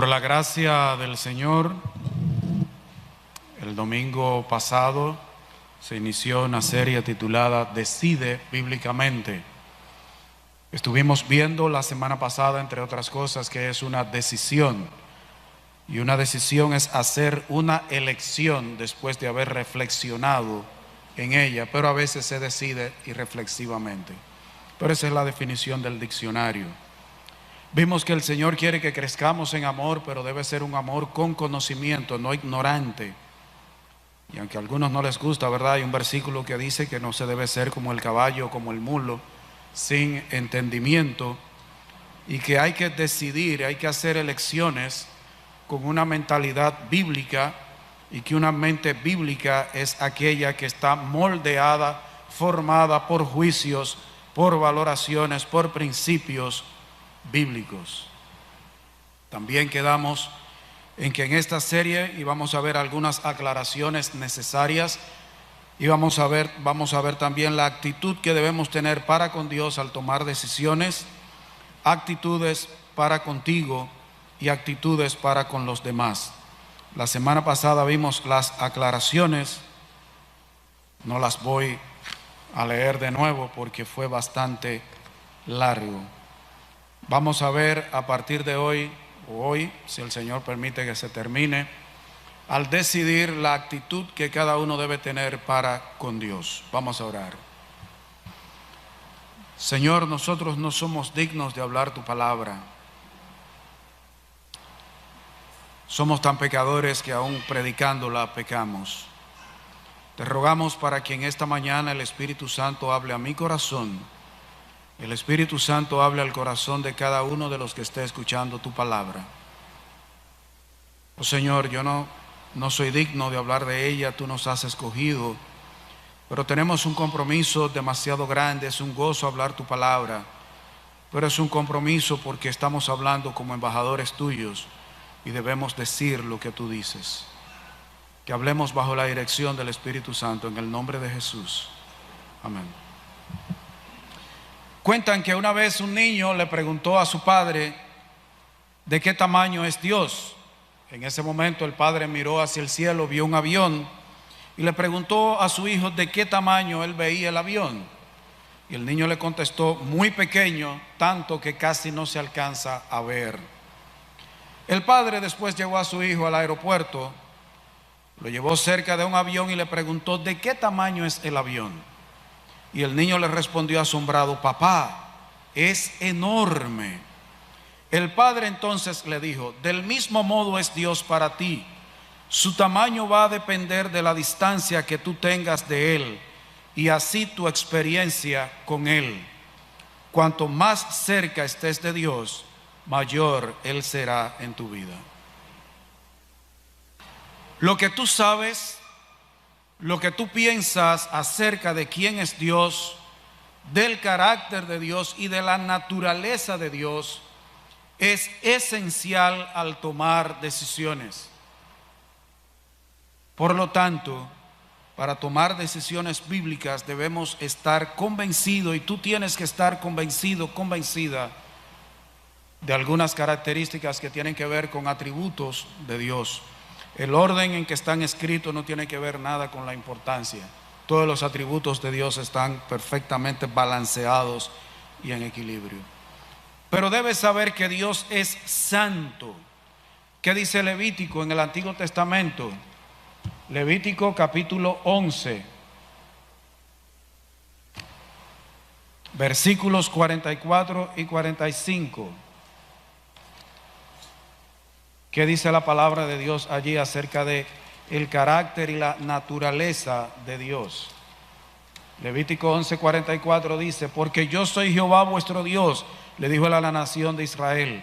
Por la gracia del Señor, el domingo pasado se inició una serie titulada Decide bíblicamente. Estuvimos viendo la semana pasada, entre otras cosas, que es una decisión. Y una decisión es hacer una elección después de haber reflexionado en ella, pero a veces se decide irreflexivamente. Pero esa es la definición del diccionario. Vimos que el Señor quiere que crezcamos en amor, pero debe ser un amor con conocimiento, no ignorante. Y aunque a algunos no les gusta, ¿verdad? Hay un versículo que dice que no se debe ser como el caballo, como el mulo, sin entendimiento, y que hay que decidir, hay que hacer elecciones con una mentalidad bíblica, y que una mente bíblica es aquella que está moldeada, formada por juicios, por valoraciones, por principios bíblicos. También quedamos en que en esta serie íbamos a ver algunas aclaraciones necesarias y vamos a ver también la actitud que debemos tener para con Dios al tomar decisiones, actitudes para contigo y actitudes para con los demás. La semana pasada vimos las aclaraciones, no las voy a leer de nuevo porque fue bastante largo. Vamos a ver a partir de hoy, si el Señor permite que se termine, al decidir la actitud que cada uno debe tener para con Dios. Vamos a orar. Señor, nosotros no somos dignos de hablar tu palabra. Somos tan pecadores que aún predicándola pecamos. Te rogamos para que en esta mañana el Espíritu Santo hable a mi corazón. El Espíritu Santo hable al corazón de cada uno de los que esté escuchando tu palabra. Oh Señor, yo no soy digno de hablar de ella, tú nos has escogido, pero tenemos un compromiso demasiado grande, es un gozo hablar tu palabra, pero es un compromiso porque estamos hablando como embajadores tuyos y debemos decir lo que tú dices. Que hablemos bajo la dirección del Espíritu Santo en el nombre de Jesús. Amén. Cuentan que una vez un niño le preguntó a su padre de qué tamaño es Dios. En ese momento el padre miró hacia el cielo, vio un avión y le preguntó a su hijo de qué tamaño él veía el avión. Y el niño le contestó, muy pequeño, tanto que casi no se alcanza a ver. El padre después llevó a su hijo al aeropuerto, lo llevó cerca de un avión y le preguntó de qué tamaño es el avión. Y el niño le respondió asombrado, papá, es enorme. El padre entonces le dijo, del mismo modo es Dios para ti. Su tamaño va a depender de la distancia que tú tengas de Él y así tu experiencia con Él. Cuanto más cerca estés de Dios, mayor Él será en tu vida. Lo que tú sabes, lo que tú piensas acerca de quién es Dios, del carácter de Dios y de la naturaleza de Dios, es esencial al tomar decisiones. Por lo tanto, para tomar decisiones bíblicas debemos estar convencidos, y tú tienes que estar convencido, convencida de algunas características que tienen que ver con atributos de Dios. El orden en que están escritos no tiene que ver nada con la importancia. Todos los atributos de Dios están perfectamente balanceados y en equilibrio. Pero debes saber que Dios es santo. ¿Qué dice Levítico en el Antiguo Testamento? Levítico capítulo 11, versículos 44 y 45. ¿Qué dice la palabra de Dios allí acerca de el carácter y la naturaleza de Dios? Levítico 11:44 dice, porque yo soy Jehová vuestro Dios, le dijo él a la nación de Israel.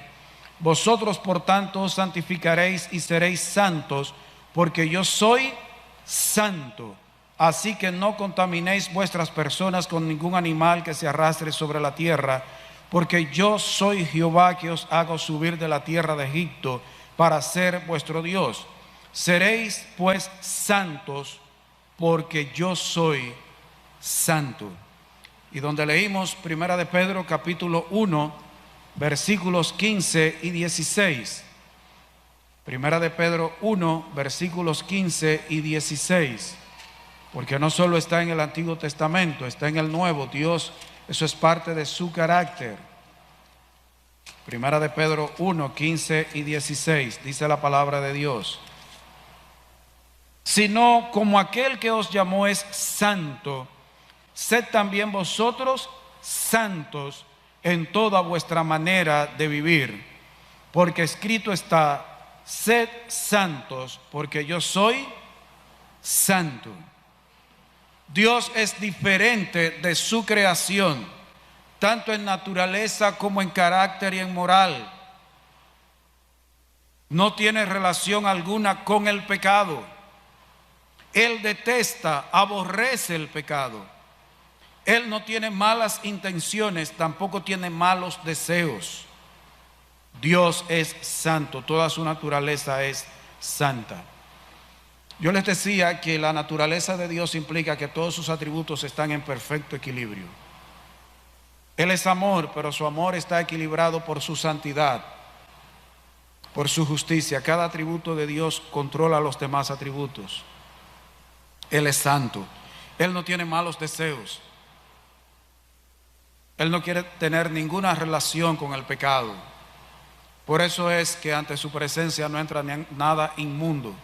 Vosotros por tanto os santificaréis y seréis santos, porque yo soy santo. Así que no contaminéis vuestras personas con ningún animal que se arrastre sobre la tierra, porque yo soy Jehová que os hago subir de la tierra de Egipto para ser vuestro Dios. Seréis pues santos, porque yo soy santo. Y donde leímos Primera de Pedro capítulo 1 versículos 15 y 16, Primera de Pedro 1, versículos 15 y 16. Porque no solo está en el Antiguo Testamento, está en el Nuevo. Dios, eso es parte de su carácter. Primera de Pedro 1, 15 y 16, dice la palabra de Dios. Sino como aquel que os llamó es santo, sed también vosotros santos en toda vuestra manera de vivir. Porque escrito está, sed santos, porque yo soy santo. Dios es diferente de su creación, tanto en naturaleza como en carácter y en moral. No tiene relación alguna con el pecado. Él detesta, aborrece el pecado. Él no tiene malas intenciones, tampoco tiene malos deseos. Dios es santo, toda su naturaleza es santa. Yo les decía que la naturaleza de Dios implica que todos sus atributos están en perfecto equilibrio. Él es amor, pero su amor está equilibrado por su santidad, por su justicia. Cada atributo de Dios controla los demás atributos. Él es santo. Él no tiene malos deseos. Él no quiere tener ninguna relación con el pecado. Por eso es que ante su presencia no entra nada inmundo.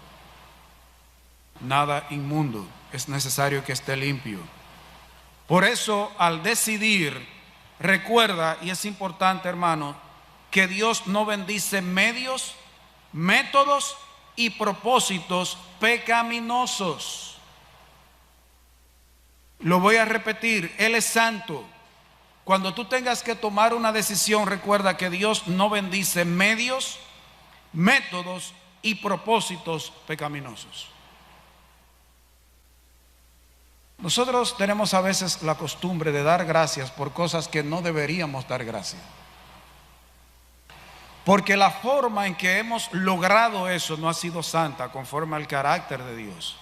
Nada inmundo. Es necesario que esté limpio. Por eso, al decidir, recuerda, y es importante, hermano, que Dios no bendice medios, métodos y propósitos pecaminosos. Lo voy a repetir, Él es santo. Cuando tú tengas que tomar una decisión, recuerda que Dios no bendice medios, métodos y propósitos pecaminosos. Nosotros tenemos a veces la costumbre de dar gracias por cosas que no deberíamos dar gracias. Porque la forma en que hemos logrado eso no ha sido santa, conforme al carácter de Dios.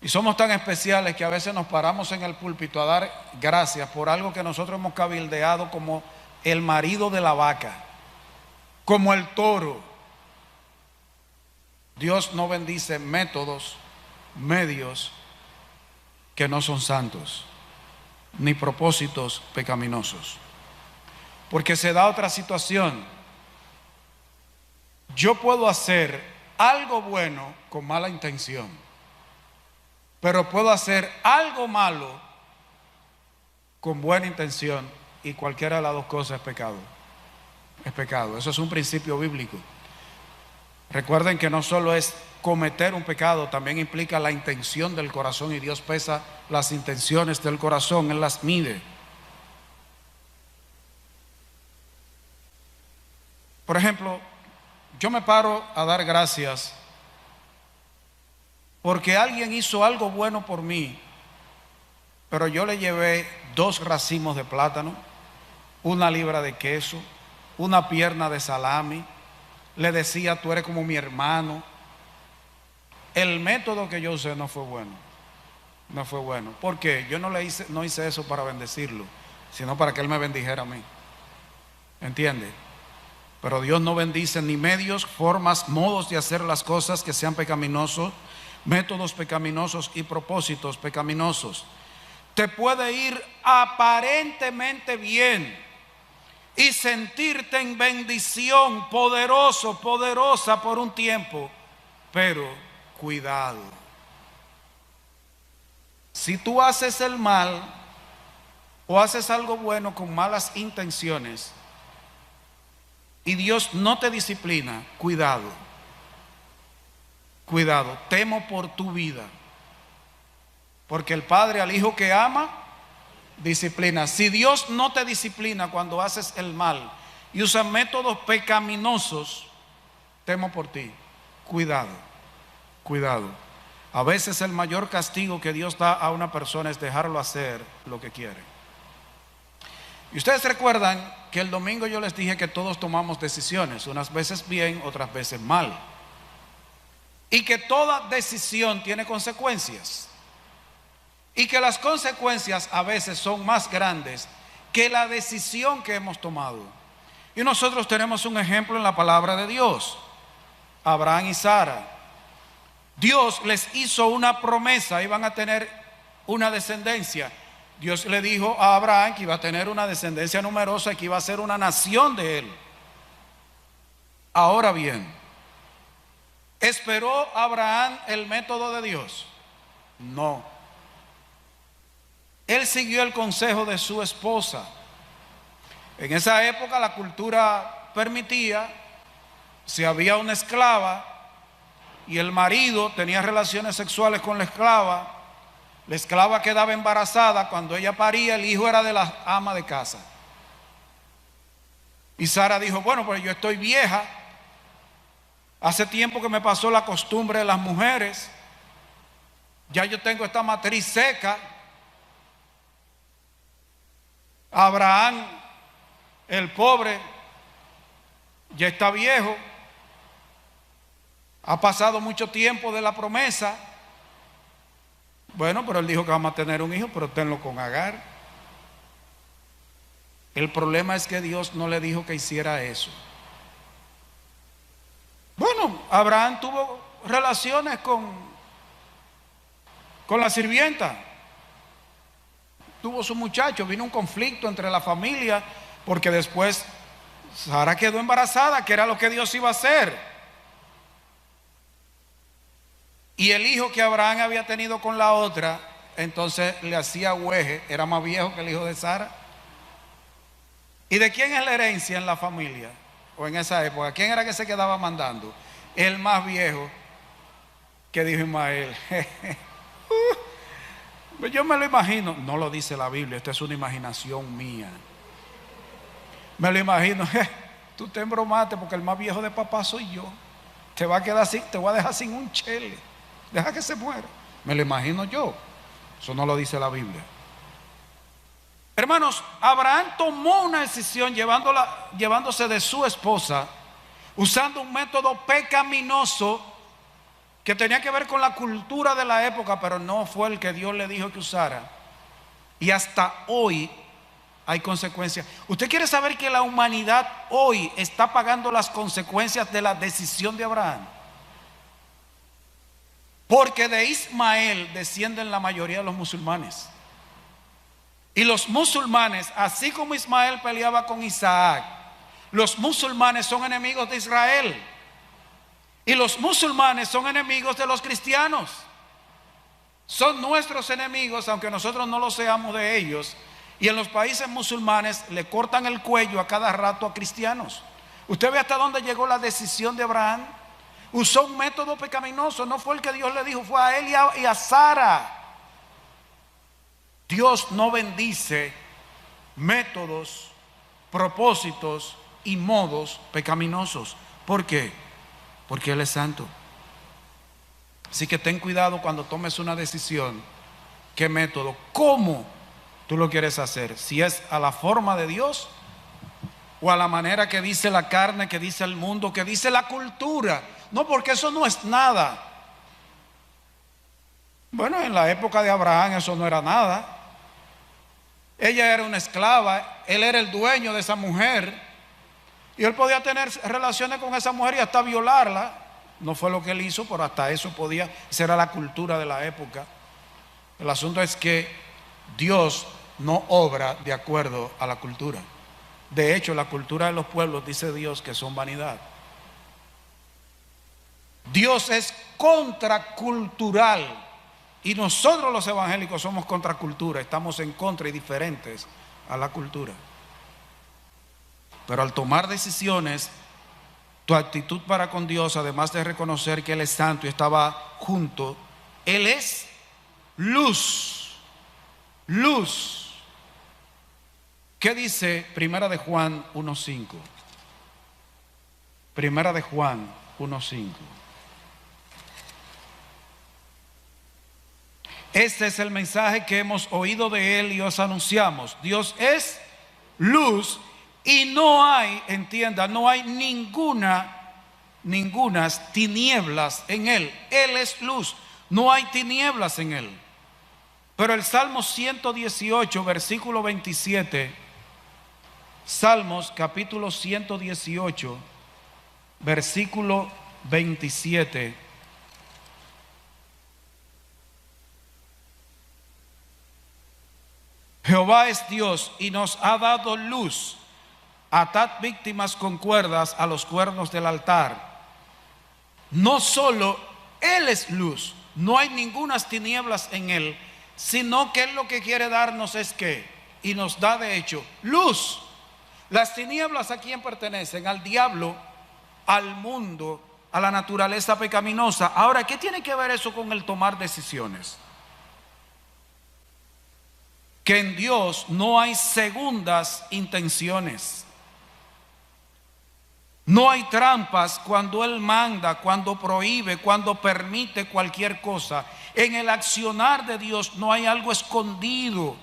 Y somos tan especiales que a veces nos paramos en el púlpito a dar gracias por algo que nosotros hemos cabildeado como el marido de la vaca, como el toro. Dios no bendice métodos, medios que no son santos, ni propósitos pecaminosos. Porque se da otra situación. Yo puedo hacer algo bueno con mala intención, pero puedo hacer algo malo con buena intención, y cualquiera de las dos cosas es pecado. Es pecado. Eso es un principio bíblico. Recuerden que no solo es cometer un pecado, también implica la intención del corazón, y Dios pesa las intenciones del corazón, Él las mide. Por ejemplo, yo me paro a dar gracias porque alguien hizo algo bueno por mí, pero yo le llevé 2 racimos de plátano, 1 libra de queso, 1 pierna de salami. Le decía, tú eres como mi hermano. El método que yo usé no fue bueno. No fue bueno. ¿Por qué? Yo no hice eso para bendecirlo, sino para que él me bendijera a mí. ¿Entiende? Pero Dios no bendice ni medios, formas, modos de hacer las cosas que sean pecaminosos, métodos pecaminosos y propósitos pecaminosos. Te puede ir aparentemente bien y sentirte en bendición, poderoso, poderosa por un tiempo, pero cuidado. Si tú haces el mal o haces algo bueno con malas intenciones y Dios no te disciplina, cuidado. Cuidado, temo por tu vida. Porque el padre al hijo que ama, disciplina. Si Dios no te disciplina cuando haces el mal y usas métodos pecaminosos, temo por ti. Cuidado, cuidado. A veces el mayor castigo que Dios da a una persona es dejarlo hacer lo que quiere. Y ustedes recuerdan que el domingo yo les dije que todos tomamos decisiones, unas veces bien, otras veces mal. Y que toda decisión tiene consecuencias. Y que las consecuencias a veces son más grandes que la decisión que hemos tomado. Y nosotros tenemos un ejemplo en la palabra de Dios. Abraham y Sara. Dios les hizo una promesa, iban a tener una descendencia. Dios le dijo a Abraham que iba a tener una descendencia numerosa y que iba a ser una nación de él. Ahora bien, ¿esperó Abraham el método de Dios? No. Él siguió el consejo de su esposa. En esa época la cultura permitía, si había una esclava y el marido tenía relaciones sexuales con la esclava quedaba embarazada. Cuando ella paría, el hijo era de la ama de casa. Y Sara dijo, bueno, pues yo estoy vieja, hace tiempo que me pasó la costumbre de las mujeres, ya yo tengo esta matriz seca. Abraham, el pobre, ya está viejo, ha pasado mucho tiempo de la promesa. Bueno, pero él dijo que vamos a tener un hijo, pero tenlo con Agar. El problema es que Dios no le dijo que hiciera eso. Bueno, Abraham tuvo relaciones con la sirvienta. Tuvo su muchacho, vino un conflicto entre la familia, porque después Sara quedó embarazada, que era lo que Dios iba a hacer. Y el hijo que Abraham había tenido con la otra, entonces le hacía hueje, era más viejo que el hijo de Sara. ¿Y de quién es la herencia en la familia? O en esa época, ¿quién era que se quedaba mandando? El más viejo, que dijo Ismael. Yo me lo imagino, no lo dice la Biblia, esto es una imaginación mía. Me lo imagino, tú te embromaste porque el más viejo de papá soy yo. Te va a quedar así, te voy a dejar sin un chele. Deja que se muera. Me lo imagino yo. Eso no lo dice la Biblia. Hermanos, Abraham tomó una decisión llevándose de su esposa, usando un método pecaminoso que tenía que ver con la cultura de la época, pero no fue el que Dios le dijo que usara. Y hasta hoy hay consecuencias. ¿Usted quiere saber que la humanidad hoy está pagando las consecuencias de la decisión de Abraham? Porque de Ismael descienden la mayoría de los musulmanes. Y los musulmanes, así como Ismael peleaba con Isaac, los musulmanes son enemigos de Israel. Y los musulmanes son enemigos de los cristianos. Son nuestros enemigos, aunque nosotros no lo seamos de ellos. Y en los países musulmanes le cortan el cuello a cada rato a cristianos. Usted ve hasta dónde llegó la decisión de Abraham. Usó un método pecaminoso, no fue el que Dios le dijo, fue a él y a Sara. Dios no bendice métodos, propósitos y modos pecaminosos. ¿Por qué? Porque Él es santo. Así que ten cuidado cuando tomes una decisión. ¿Qué método? ¿Cómo tú lo quieres hacer? Si es a la forma de Dios o a la manera que dice la carne, que dice el mundo, que dice la cultura. No, porque eso no es nada. Bueno, en la época de Abraham eso no era nada. Ella era una esclava, él era el dueño de esa mujer y él podía tener relaciones con esa mujer y hasta violarla. No fue lo que él hizo, pero hasta eso podía. Esa era la cultura de la época. El asunto es que Dios no obra de acuerdo a la cultura. De hecho, la cultura de los pueblos, dice Dios, que son vanidad. Dios es contracultural y nosotros los evangélicos somos contracultura, estamos en contra y diferentes a la cultura. Pero al tomar decisiones, tu actitud para con Dios, además de reconocer que Él es santo y estaba junto, Él es luz, luz. ¿Qué dice Primera de Juan 1:5? Primera de Juan 1:5. Este es el mensaje que hemos oído de Él y os anunciamos. Dios es luz y no hay, entienda, no hay ninguna ningúnas tinieblas en él. Él es luz, no hay tinieblas en él. Pero el Salmo 118, versículo 27, Salmos capítulo 118, versículo 27. Jehová es Dios y nos ha dado luz. Atad víctimas con cuerdas a los cuernos del altar. No solo Él es luz, no hay ningunas tinieblas en Él, sino que Él lo que quiere darnos es que, y nos da de hecho, luz. Las tinieblas ¿a quién pertenecen? Al diablo, al mundo, a la naturaleza pecaminosa. Ahora, ¿qué tiene que ver eso con el tomar decisiones? Que en Dios no hay segundas intenciones. No hay trampas cuando Él manda, cuando prohíbe, cuando permite cualquier cosa. En el accionar de Dios no hay algo escondido.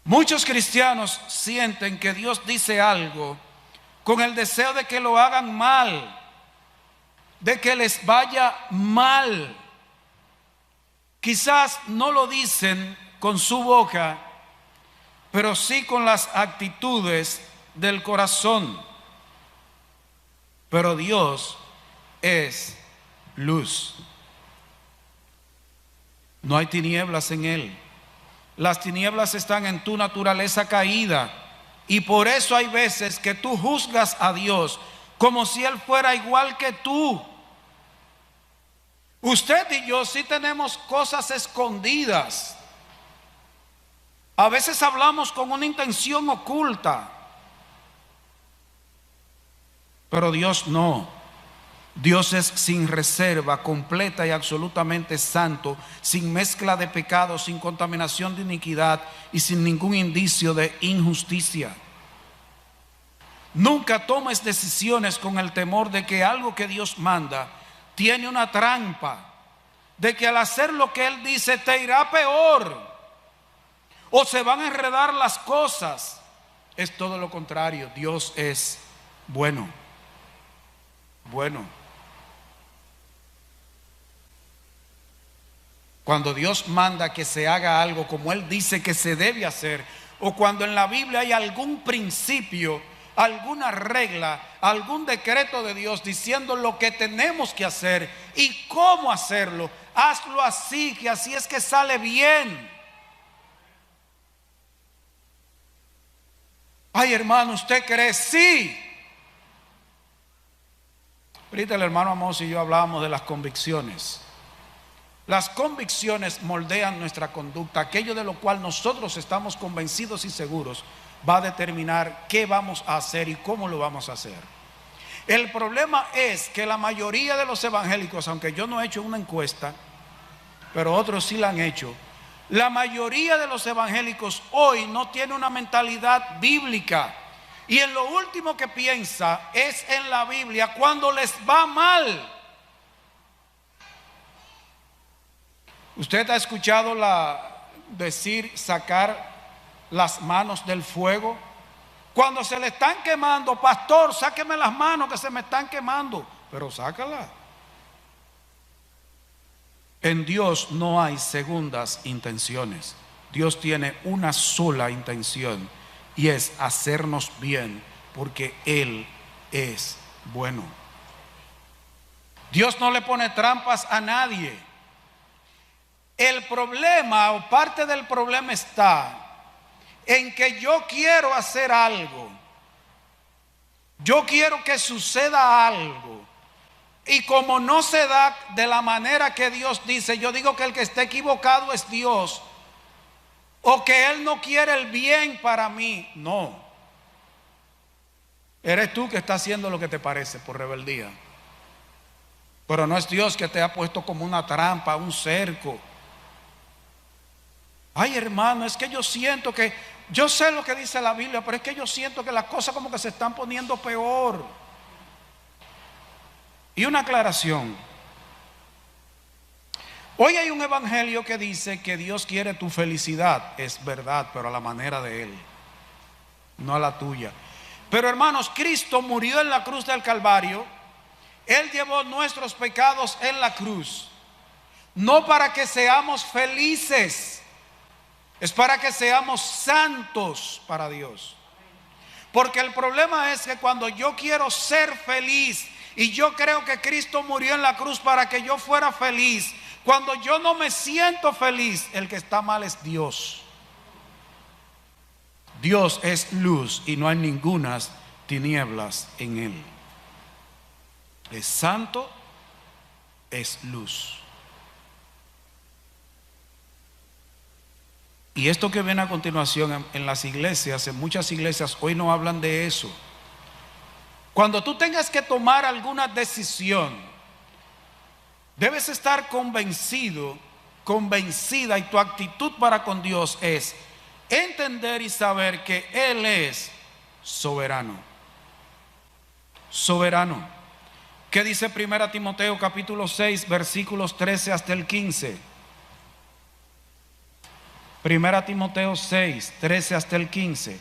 Muchos cristianos sienten que Dios dice algo con el deseo de que lo hagan mal, de que les vaya mal. Quizás no lo dicen con su boca, pero sí con las actitudes del corazón. Pero Dios es luz. No hay tinieblas en Él. Las tinieblas están en tu naturaleza caída. Y por eso hay veces que tú juzgas a Dios como si Él fuera igual que tú. Usted y yo sí tenemos cosas escondidas. A veces hablamos con una intención oculta. Pero Dios no. Dios es sin reserva, completa y absolutamente santo, sin mezcla de pecado, sin contaminación de iniquidad y sin ningún indicio de injusticia. Nunca tomes decisiones con el temor de que algo que Dios manda tiene una trampa, de que al hacer lo que Él dice te irá peor o se van a enredar las cosas. Es todo lo contrario. Dios es bueno. Cuando Dios manda que se haga algo como Él dice que se debe hacer, o cuando en la Biblia hay algún principio, alguna regla, algún decreto de Dios diciendo lo que tenemos que hacer y cómo hacerlo, hazlo así, que así es que sale bien. Ay, hermano, ¿usted cree? Sí. Ahorita el hermano Amos y yo hablábamos de las convicciones. Las convicciones moldean nuestra conducta. Aquello de lo cual nosotros estamos convencidos y seguros va a determinar qué vamos a hacer y cómo lo vamos a hacer. El problema es que la mayoría de los evangélicos, aunque yo no he hecho una encuesta, pero otros sí la han hecho, la mayoría de los evangélicos hoy no tiene una mentalidad bíblica. Y en lo último que piensa es en la Biblia cuando les va mal. ¿Usted ha escuchado decir sacar las manos del fuego? Cuando se le están quemando, pastor, sáqueme las manos que se me están quemando. Pero sácala. En Dios no hay segundas intenciones. Dios tiene una sola intención y es hacernos bien porque Él es bueno. Dios no le pone trampas a nadie. El problema o parte del problema está en que yo quiero hacer algo. Yo quiero que suceda algo. Y como no se da de la manera que Dios dice, yo digo que el que está equivocado es Dios. O que Él no quiere el bien para mí. No. Eres tú que estás haciendo lo que te parece por rebeldía. Pero no es Dios que te ha puesto como una trampa, un cerco. Ay, hermano, es que yo siento que, yo sé lo que dice la Biblia, pero es que yo siento que las cosas como que se están poniendo peor. Y una aclaración. Hoy hay un evangelio que dice que Dios quiere tu felicidad. Es verdad, pero a la manera de Él, no a la tuya. Pero hermanos, Cristo murió en la cruz del Calvario. Él llevó nuestros pecados en la cruz. No para que seamos felices, es para que seamos santos para Dios. Porque el problema es que cuando yo quiero ser feliz Y yo creo que Cristo murió en la cruz para que yo fuera feliz. Cuando yo no me siento feliz, el que está mal es Dios. Dios es luz y no hay ningunas tinieblas en él. Es santo, es luz. Y esto que viene a continuación en las iglesias, en muchas iglesias, hoy no hablan de eso. Cuando tú tengas que tomar alguna decisión, debes estar convencido, convencida, y tu actitud para con Dios es entender y saber que Él es soberano. Soberano. ¿Qué dice 1 Timoteo capítulo 6 versículos 13 hasta el 15? 1 Timoteo 6, 13 hasta el 15.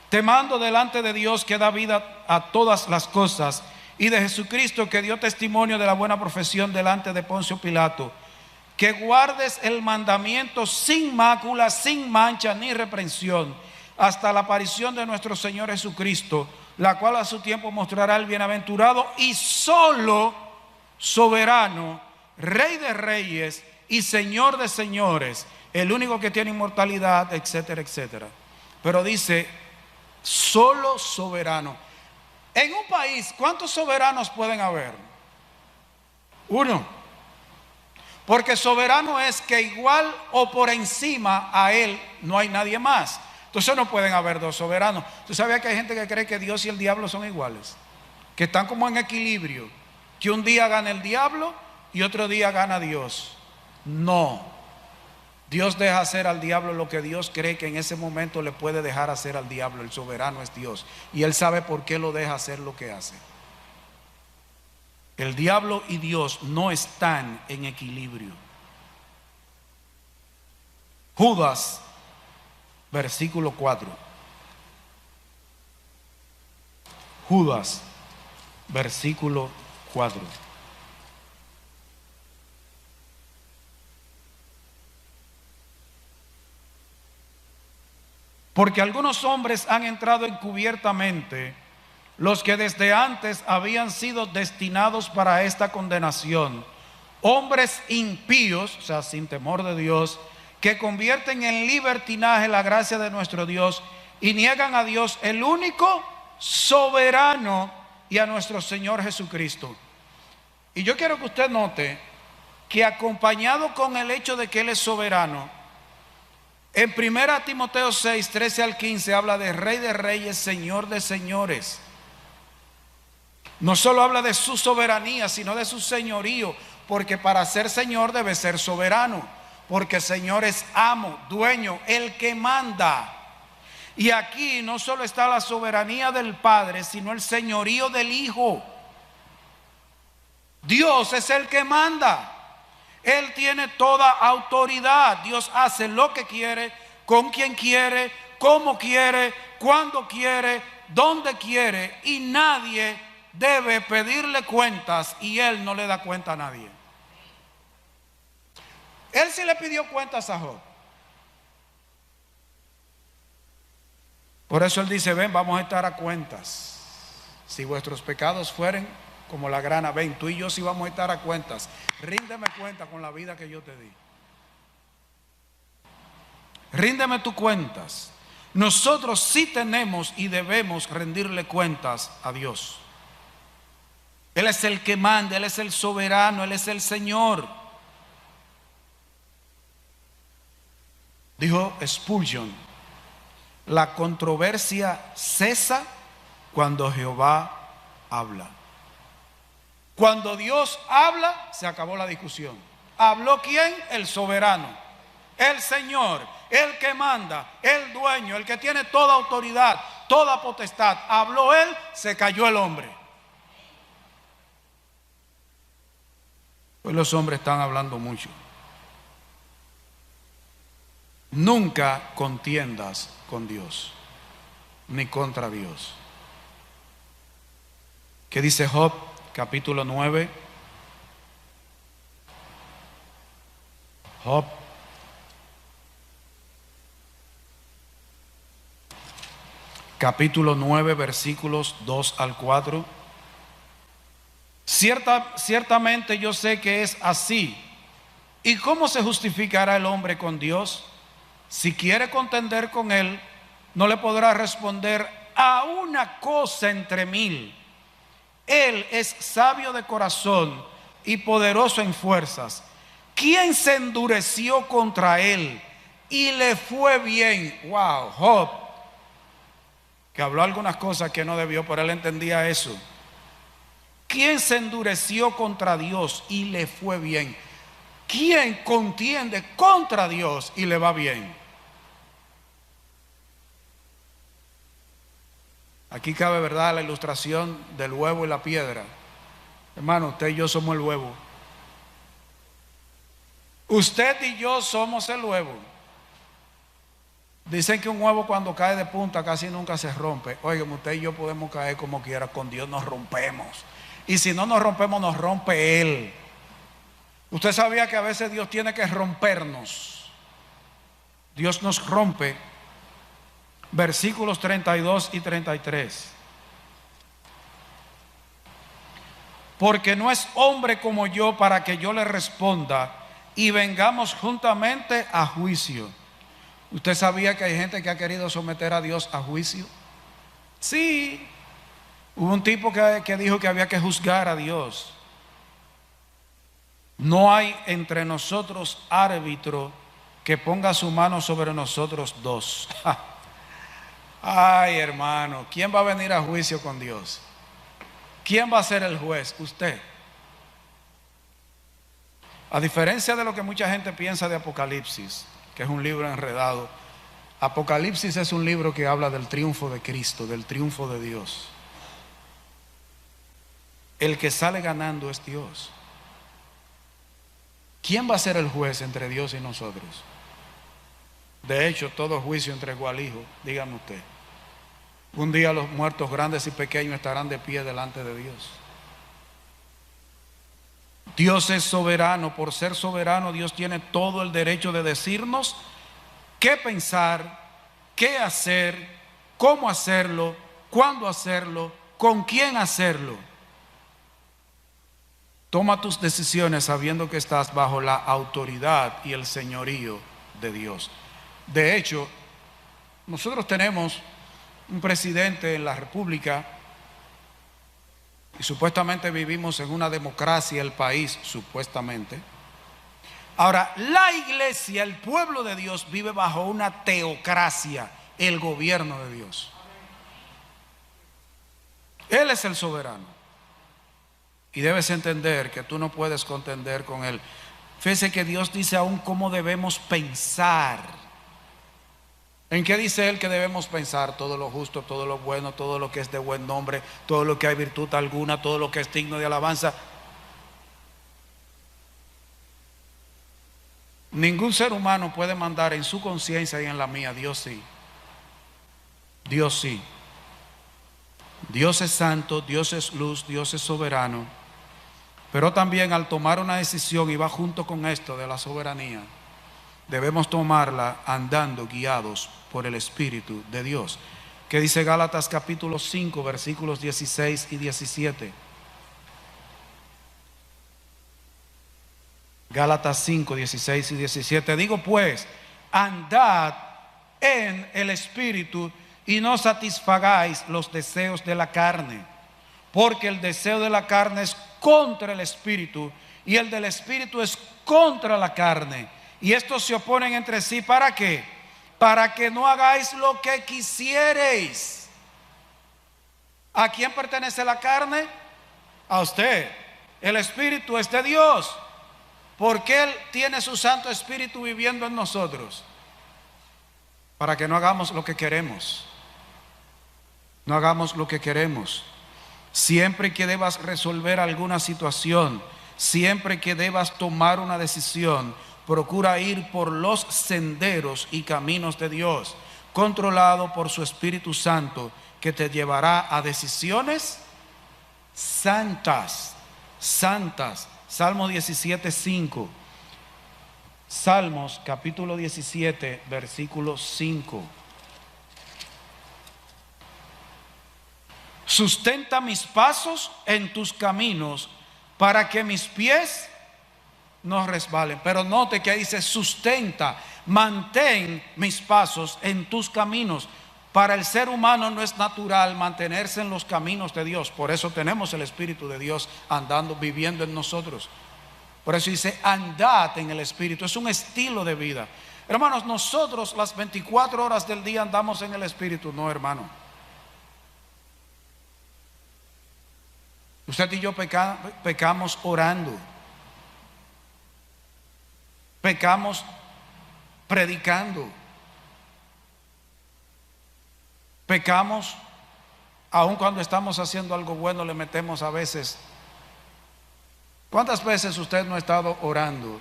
Te mando delante de Dios que da vida a todas las cosas y de Jesucristo que dio testimonio de la buena profesión delante de Poncio Pilato, que guardes el mandamiento sin mácula, sin mancha ni reprensión, hasta la aparición de nuestro Señor Jesucristo, la cual a su tiempo mostrará el bienaventurado y solo soberano, Rey de reyes y Señor de señores, el único que tiene inmortalidad, etcétera, etcétera. Pero dice, solo soberano. En un país, ¿cuántos soberanos pueden haber? Uno. Porque soberano es que igual o por encima a él no hay nadie más. Entonces no pueden haber dos soberanos. ¿Tú sabías que hay gente que cree que Dios y el diablo son iguales? Que están como en equilibrio. Que un día gana el diablo y otro día gana Dios. No. Dios deja hacer al diablo lo que Dios cree que en ese momento le puede dejar hacer al diablo. El soberano es Dios. Y Él sabe por qué lo deja hacer lo que hace. El diablo y Dios no están en equilibrio. Judas, versículo 4. Judas, versículo 4. Porque algunos hombres han entrado encubiertamente, los que desde antes habían sido destinados para esta condenación, hombres impíos, o sea, sin temor de Dios, que convierten en libertinaje la gracia de nuestro Dios y niegan a Dios, el único soberano, y a nuestro Señor Jesucristo. Y yo quiero que usted note que acompañado con el hecho de que Él es soberano, en 1 Timoteo 6, 13 al 15 habla de Rey de reyes, Señor de señores. No solo habla de su soberanía, sino de su señorío, porque para ser Señor debe ser soberano, porque Señor es amo, dueño, el que manda. Y aquí no solo está la soberanía del Padre, sino el señorío del Hijo. Dios es el que manda. Él tiene toda autoridad. Dios hace lo que quiere, con quien quiere, como quiere, cuando quiere, donde quiere, y nadie debe pedirle cuentas y Él no le da cuenta a nadie. Él sí le pidió cuentas a Job. Por eso Él dice, ven, vamos a estar a cuentas. Si vuestros pecados fueren como la grana, ven, tú y yo sí vamos a estar a cuentas. Ríndeme cuenta con la vida que yo te di. Ríndeme tus cuentas. Nosotros sí tenemos y debemos rendirle cuentas a Dios. Él es el que manda, Él es el soberano, Él es el Señor. Dijo Spurgeon, la controversia cesa cuando Jehová habla. Cuando Dios habla, se acabó la discusión. ¿Habló quién? El soberano, el Señor, el que manda, el dueño, el que tiene toda autoridad, toda potestad. Habló Él, se cayó el hombre. Hoy los hombres están hablando mucho. Nunca contiendas con Dios, ni contra Dios. ¿Qué dice Job? Capítulo 9. Job. Capítulo 9, versículos 2 al 4. Ciertamente yo sé que es así. ¿Y cómo se justificará el hombre con Dios? Si quiere contender con él, no le podrá responder a una cosa entre mil. Él es sabio de corazón y poderoso en fuerzas. ¿Quién se endureció contra él y le fue bien? Wow, Job, que habló algunas cosas que no debió, pero él entendía eso. ¿Quién se endureció contra Dios y le fue bien? ¿Quién contiende contra Dios y le va bien? Aquí cabe, ¿verdad?, la ilustración del huevo y la piedra. Hermano, usted y yo somos el huevo. Usted y yo somos el huevo. Dicen que un huevo cuando cae de punta casi nunca se rompe. Oigan, usted y yo podemos caer como quiera, con Dios nos rompemos. Y si no nos rompemos, nos rompe Él. Usted sabía que a veces Dios tiene que rompernos. Dios nos rompe. Versículos 32 y 33. Porque no es hombre como yo para que yo le responda y vengamos juntamente a juicio. ¿Usted sabía que hay gente que ha querido someter a Dios a juicio? Sí. Hubo un tipo que dijo que había que juzgar a Dios. No hay entre nosotros árbitro que ponga su mano sobre nosotros dos. Ay, hermano, ¿quién va a venir a juicio con Dios? ¿Quién va a ser el juez? Usted. A diferencia de lo que mucha gente piensa de Apocalipsis, que es un libro enredado, Apocalipsis es un libro que habla del triunfo de Cristo, del triunfo de Dios. El que sale ganando es Dios. ¿Quién va a ser el juez entre Dios y nosotros? De hecho, todo juicio entregó al Hijo, dígame usted. Un día los muertos grandes y pequeños estarán de pie delante de Dios. Dios es soberano. Por ser soberano, Dios tiene todo el derecho de decirnos qué pensar, qué hacer, cómo hacerlo, cuándo hacerlo, con quién hacerlo. Toma tus decisiones sabiendo que estás bajo la autoridad y el señorío de Dios. De hecho, nosotros tenemos un presidente en la República y supuestamente vivimos en una democracia, el país, supuestamente. Ahora, la iglesia, el pueblo de Dios, vive bajo una teocracia, el gobierno de Dios. Él es el soberano. Y debes entender que tú no puedes contender con Él. Fíjese que Dios dice aún cómo debemos pensar. ¿En qué dice Él que debemos pensar? Todo lo justo, todo lo bueno, todo lo que es de buen nombre, todo lo que hay virtud alguna, todo lo que es digno de alabanza. Ningún ser humano puede mandar en su conciencia y en la mía. Dios sí. Dios sí. Dios es santo, Dios es luz, Dios es soberano. Pero también al tomar una decisión, y va junto con esto de la soberanía, debemos tomarla andando guiados por el Espíritu de Dios. ¿Qué dice Gálatas capítulo 5, versículos 16 y 17? Gálatas 5, 16 y 17. Digo pues, andad en el Espíritu y no satisfagáis los deseos de la carne, porque el deseo de la carne es contra el Espíritu y el del Espíritu es contra la carne, y estos se oponen entre sí. ¿Para qué? Para que no hagáis lo que quisiereis. ¿A quién pertenece la carne? A usted. El Espíritu es de Dios, porque Él tiene su Santo Espíritu viviendo en nosotros, para que no hagamos lo que queremos. No hagamos lo que queremos. Siempre que debas resolver alguna situación, siempre que debas tomar una decisión, procura ir por los senderos y caminos de Dios, controlado por su Espíritu Santo, que te llevará a decisiones santas. Santas. Salmo 17, 5. Salmos capítulo 17, versículo 5. Sustenta mis pasos en tus caminos para que mis pies no resbalen. Pero note que ahí dice sustenta, mantén mis pasos en tus caminos. Para el ser humano no es natural mantenerse en los caminos de Dios. Por eso tenemos el Espíritu de Dios andando, viviendo en nosotros. Por eso dice andad en el Espíritu. Es un estilo de vida. Hermanos, nosotros las 24 horas del día andamos en el Espíritu. No, hermano. Usted y yo pecamos orando. Pecamos predicando. Pecamos, aun cuando estamos haciendo algo bueno, le metemos a veces. ¿Cuántas veces usted no ha estado orando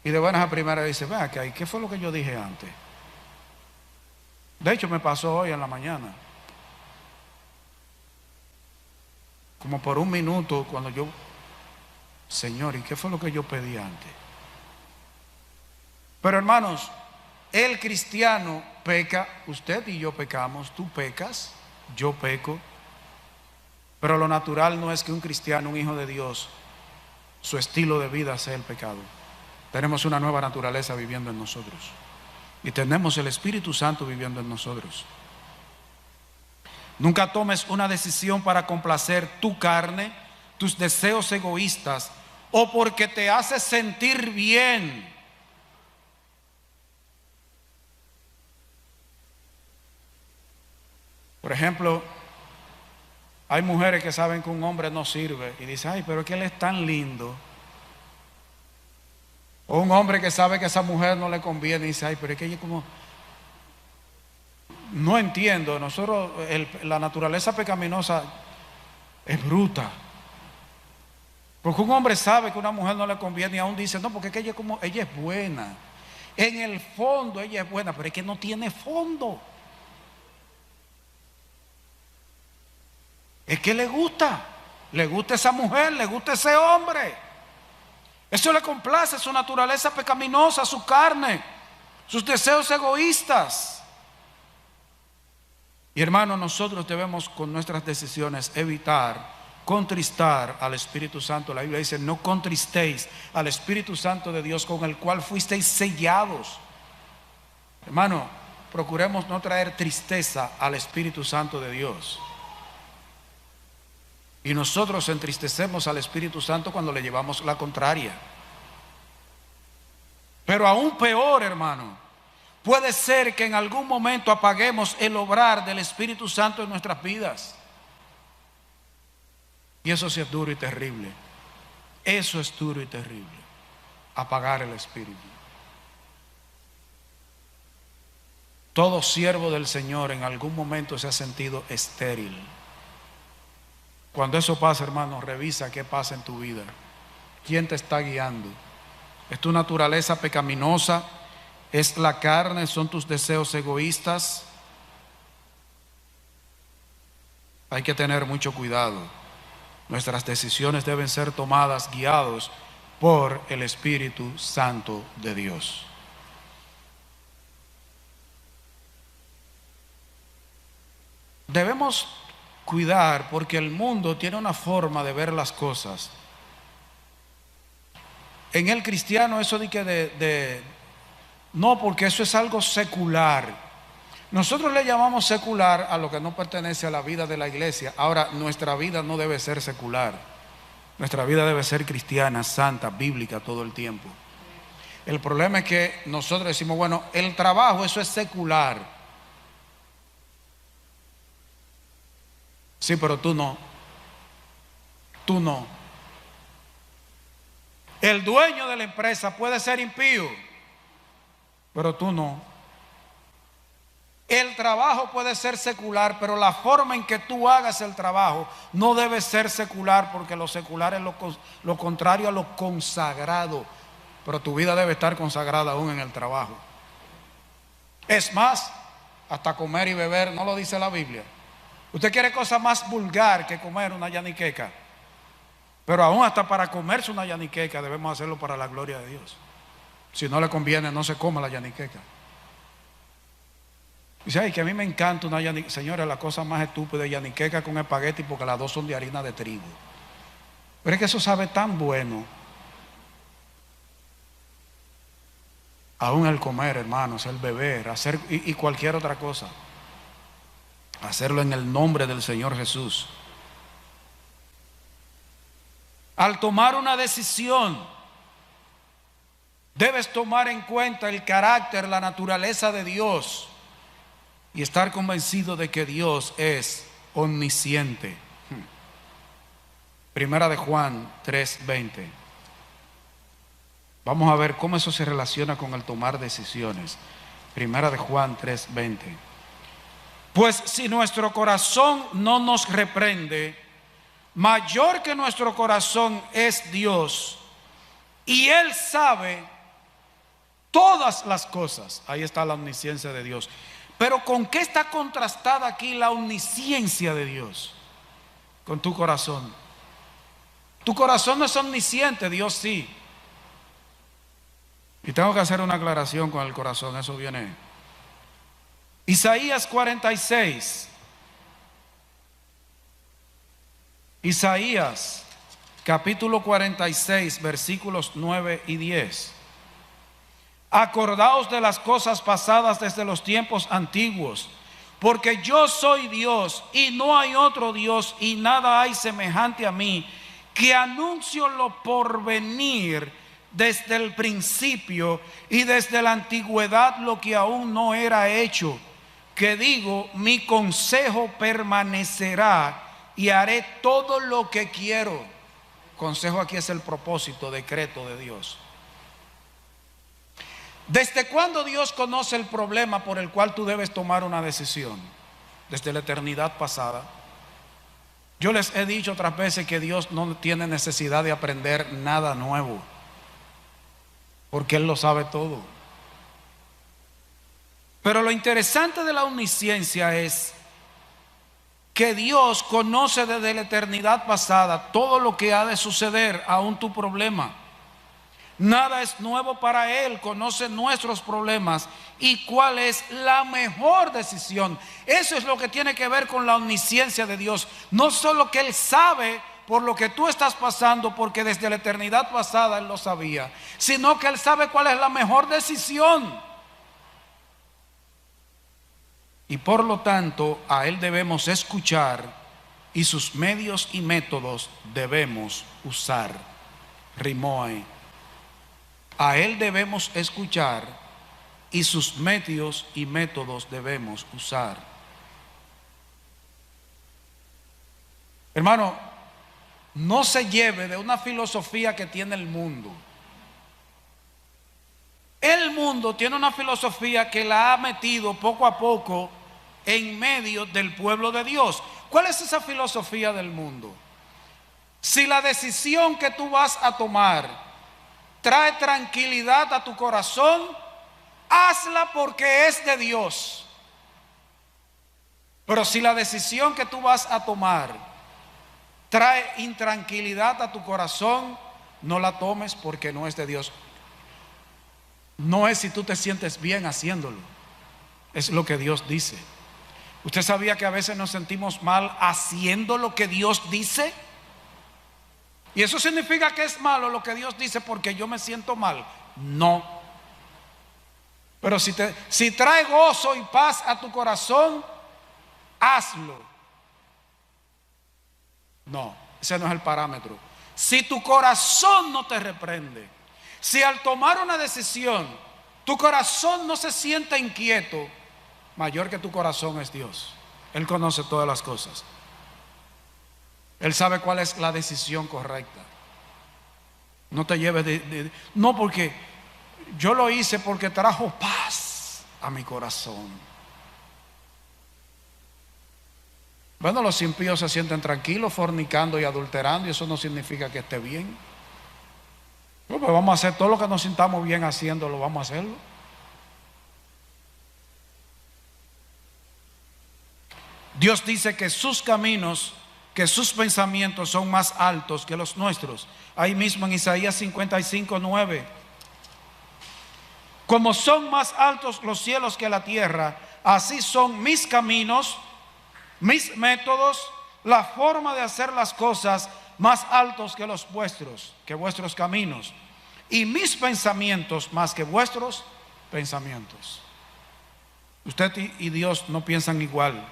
y de buenas a primeras dice, vea acá, ¿qué fue lo que yo dije antes? De hecho me pasó hoy en la mañana, como por un minuto, cuando yo, Señor, ¿y qué fue lo que yo pedí antes? Pero hermanos, el cristiano peca, usted y yo pecamos, tú pecas, yo peco, pero lo natural no es que un cristiano, un hijo de Dios, su estilo de vida sea el pecado. Tenemos una nueva naturaleza viviendo en nosotros y tenemos el Espíritu Santo viviendo en nosotros. Nunca tomes una decisión para complacer tu carne, tus deseos egoístas o porque te hace sentir bien. Por ejemplo, hay mujeres que saben que un hombre no sirve y dicen, ay, pero es que él es tan lindo. O un hombre que sabe que a esa mujer no le conviene y dice, ay, pero es que ella como... No entiendo, nosotros, la naturaleza pecaminosa es bruta. Porque un hombre sabe que a una mujer no le conviene y aún dice, no, porque es que ella es buena. En el fondo ella es buena, pero es que no tiene fondo. Es que le gusta esa mujer, le gusta ese hombre. Eso le complace, su naturaleza pecaminosa, su carne, sus deseos egoístas. Y hermano, nosotros debemos con nuestras decisiones evitar contristar al Espíritu Santo. La Biblia dice, no contristéis al Espíritu Santo de Dios con el cual fuisteis sellados. Hermano, procuremos no traer tristeza al Espíritu Santo de Dios. Y nosotros entristecemos al Espíritu Santo cuando le llevamos la contraria. Pero aún peor, hermano, puede ser que en algún momento apaguemos el obrar del Espíritu Santo en nuestras vidas. Y eso sí es duro y terrible. Eso es duro y terrible. Apagar el Espíritu. Todo siervo del Señor en algún momento se ha sentido estéril. Cuando eso pasa, hermano, revisa qué pasa en tu vida. ¿Quién te está guiando? ¿Es tu naturaleza pecaminosa? ¿Es la carne? ¿Son tus deseos egoístas? Hay que tener mucho cuidado. Nuestras decisiones deben ser tomadas guiados por el Espíritu Santo de Dios. Debemos cuidar porque el mundo tiene una forma de ver las cosas. En el cristiano eso de que no, porque eso es algo secular. Nosotros le llamamos secular a lo que no pertenece a la vida de la iglesia. Ahora, nuestra vida no debe ser secular. Nuestra vida debe ser cristiana, santa, bíblica todo el tiempo. El problema es que nosotros decimos, bueno, el trabajo, eso es secular. Sí, pero tú no. Tú no. El dueño de la empresa puede ser impío, pero tú no. El trabajo puede ser secular, pero la forma en que tú hagas el trabajo no debe ser secular, porque lo secular es lo contrario a lo consagrado. Pero tu vida debe estar consagrada aún en el trabajo. Es más, hasta comer y beber, ¿no lo dice la Biblia? Usted quiere cosa más vulgar que comer una yaniqueca, pero aún hasta para comerse una yaniqueca debemos hacerlo para la gloria de Dios. Si no le conviene, no se coma la yaniqueca. Dice, ay, que a mí me encanta una yaniqueca. Señora, la cosa más estúpida es yaniqueca con espagueti, porque las dos son de harina de trigo. Pero es que eso sabe tan bueno. Aún el comer, hermanos, el beber, hacer y cualquier otra cosa. Hacerlo en el nombre del Señor Jesús. Al tomar una decisión, debes tomar en cuenta el carácter, la naturaleza de Dios y estar convencido de que Dios es omnisciente. Primera de Juan 3:20. Vamos a ver cómo eso se relaciona con el tomar decisiones. Primera de Juan 3:20. Pues si nuestro corazón no nos reprende, mayor que nuestro corazón es Dios, y Él sabe todas las cosas. Ahí está la omnisciencia de Dios. Pero ¿con qué está contrastada aquí la omnisciencia de Dios? Con tu corazón. Tu corazón no es omnisciente, Dios sí. Y tengo que hacer una aclaración con el corazón, eso viene. Isaías 46. Isaías capítulo 46, versículos 9 y 10. Acordaos de las cosas pasadas desde los tiempos antiguos, porque yo soy Dios y no hay otro Dios y nada hay semejante a mí, que anuncio lo porvenir desde el principio y desde la antigüedad lo que aún no era hecho, que digo, mi consejo permanecerá y haré todo lo que quiero. Consejo aquí es el propósito, decreto de Dios. ¿Desde cuándo Dios conoce el problema por el cual tú debes tomar una decisión? Desde la eternidad pasada. Yo les he dicho otras veces que Dios no tiene necesidad de aprender nada nuevo, porque Él lo sabe todo. Pero lo interesante de la omnisciencia es que Dios conoce desde la eternidad pasada todo lo que ha de suceder, aún tu problema. Nada es nuevo para Él, conoce nuestros problemas y cuál es la mejor decisión. Eso es lo que tiene que ver con la omnisciencia de Dios. No solo que Él sabe por lo que tú estás pasando, porque desde la eternidad pasada Él lo sabía, sino que Él sabe cuál es la mejor decisión. Y por lo tanto, a Él debemos escuchar y sus medios y métodos debemos usar. Rimó ahí. A Él debemos escuchar y sus medios y métodos debemos usar. Hermano, no se lleve de una filosofía que tiene el mundo. El mundo tiene una filosofía que la ha metido poco a poco en medio del pueblo de Dios. ¿Cuál es esa filosofía del mundo? Si la decisión que tú vas a tomar trae tranquilidad a tu corazón, hazla porque es de Dios. Pero si la decisión que tú vas a tomar trae intranquilidad a tu corazón, no la tomes porque no es de Dios. No es si tú te sientes bien haciéndolo, es lo que Dios dice. ¿Usted sabía que a veces nos sentimos mal haciendo lo que Dios dice? ¿Y eso significa que es malo lo que Dios dice porque yo me siento mal? No. Pero si trae gozo y paz a tu corazón, hazlo. No, ese no es el parámetro. Si tu corazón no te reprende, si al tomar una decisión tu corazón no se siente inquieto, mayor que tu corazón es Dios. Él conoce todas las cosas. Él sabe cuál es la decisión correcta. No te lleves no, porque yo lo hice porque trajo paz a mi corazón. Bueno, los impíos se sienten tranquilos fornicando y adulterando, y eso no significa que esté bien. Pues vamos a hacer todo lo que nos sintamos bien haciéndolo, vamos a hacerlo. Dios dice que sus caminos, que sus pensamientos son más altos que los nuestros. Ahí mismo en Isaías 55:9. Como son más altos los cielos que la tierra, así son mis caminos, mis métodos, la forma de hacer las cosas más altos que vuestros caminos, y mis pensamientos más que vuestros pensamientos. Usted y Dios no piensan igual.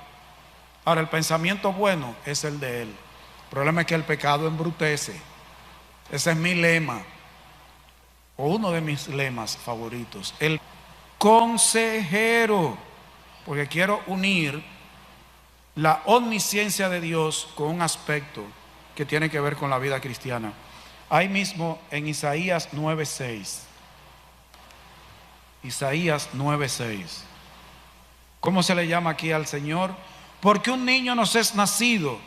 Ahora, el pensamiento bueno es el de Él. El problema es que el pecado embrutece. Ese es mi lema, o uno de mis lemas favoritos, el consejero, porque quiero unir la omnisciencia de Dios con un aspecto que tiene que ver con la vida cristiana. Ahí mismo en Isaías 9:6. Isaías 9:6. ¿Cómo se le llama aquí al Señor? Porque un niño nos es nacido,